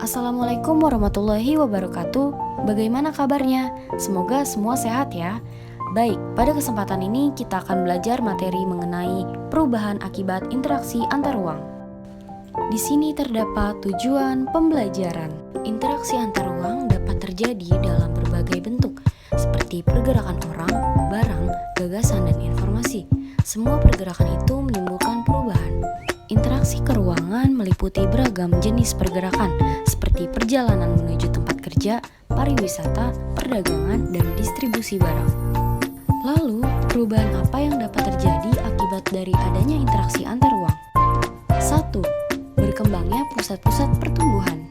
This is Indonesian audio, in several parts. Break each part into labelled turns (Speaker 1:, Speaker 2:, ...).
Speaker 1: Assalamualaikum warahmatullahi wabarakatuh. Bagaimana kabarnya? Semoga semua sehat ya. Baik, pada kesempatan ini kita akan belajar materi mengenai perubahan akibat interaksi antar ruang. Di sini terdapat tujuan pembelajaran. Interaksi antar ruang dapat terjadi dalam berbagai bentuk, seperti pergerakan orang, barang, gagasan, dan informasi. Semua pergerakan itu menimbulkan perubahan. Interaksi keruangan meliputi beragam jenis pergerakan, seperti perjalanan menuju tempat kerja, pariwisata, perdagangan, dan distribusi barang. Lalu, perubahan apa yang dapat terjadi akibat dari adanya interaksi antar ruang? 1. Berkembangnya pusat-pusat pertumbuhan.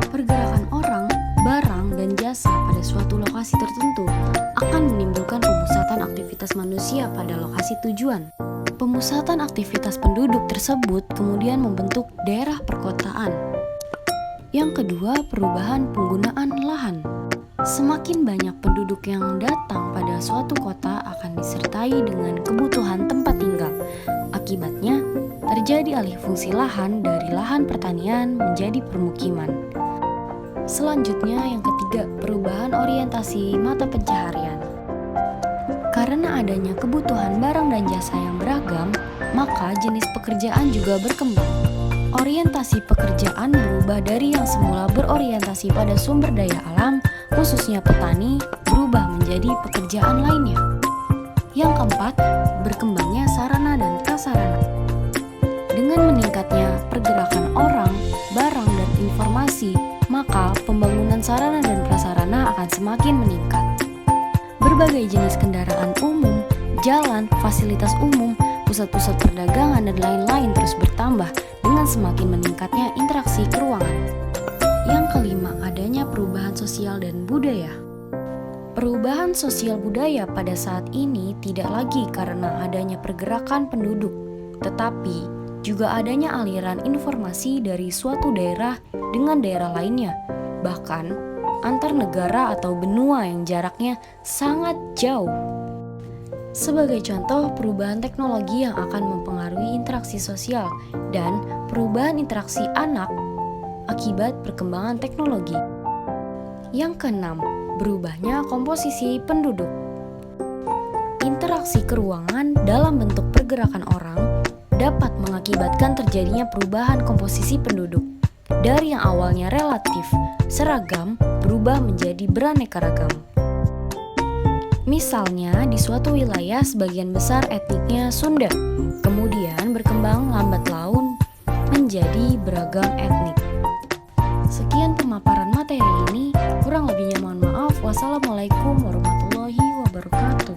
Speaker 1: Pergerakan orang, barang, dan jasa pada suatu lokasi tertentu akan menimbulkan pemusatan aktivitas manusia pada lokasi tujuan. Pemusatan aktivitas penduduk tersebut kemudian membentuk daerah perkotaan. Yang kedua, perubahan penggunaan lahan. Semakin banyak penduduk yang datang pada suatu kota akan disertai dengan kebutuhan tempat tinggal. Akibatnya, terjadi alih fungsi lahan dari lahan pertanian menjadi permukiman. Selanjutnya, yang ketiga, perubahan orientasi mata pencaharian. Karena adanya kebutuhan barang dan jasa yang beragam, maka jenis pekerjaan juga berkembang. Orientasi pekerjaan berubah dari yang semula berorientasi pada sumber daya alam, khususnya petani, berubah menjadi pekerjaan lainnya. Yang keempat, berkembangnya sarana dan prasarana. Dengan meningkatnya pergerakan orang, barang, dan informasi, maka pembangunan sarana dan prasarana akan semakin meningkat. Berbagai jenis kendaraan umum, jalan, fasilitas umum, pusat-pusat perdagangan, dan lain-lain terus bertambah dengan semakin meningkatnya interaksi keruangan. Yang kelima, adanya perubahan sosial dan budaya. Perubahan sosial budaya pada saat ini tidak lagi karena adanya pergerakan penduduk, tetapi juga adanya aliran informasi dari suatu daerah dengan daerah lainnya, bahkan antar negara atau benua yang jaraknya sangat jauh. Sebagai contoh, perubahan teknologi yang akan mempengaruhi interaksi sosial dan perubahan interaksi anak akibat perkembangan teknologi. Yang keenam, berubahnya komposisi penduduk. Interaksi keruangan dalam bentuk pergerakan orang dapat mengakibatkan terjadinya perubahan komposisi penduduk. Dari yang awalnya relatif seragam berubah menjadi beraneka ragam. Misalnya di suatu wilayah sebagian besar etniknya Sunda, kemudian berkembang lambat laun menjadi beragam etnik. Sekian pemaparan materi ini, kurang lebihnya mohon maaf. Wassalamualaikum warahmatullahi wabarakatuh.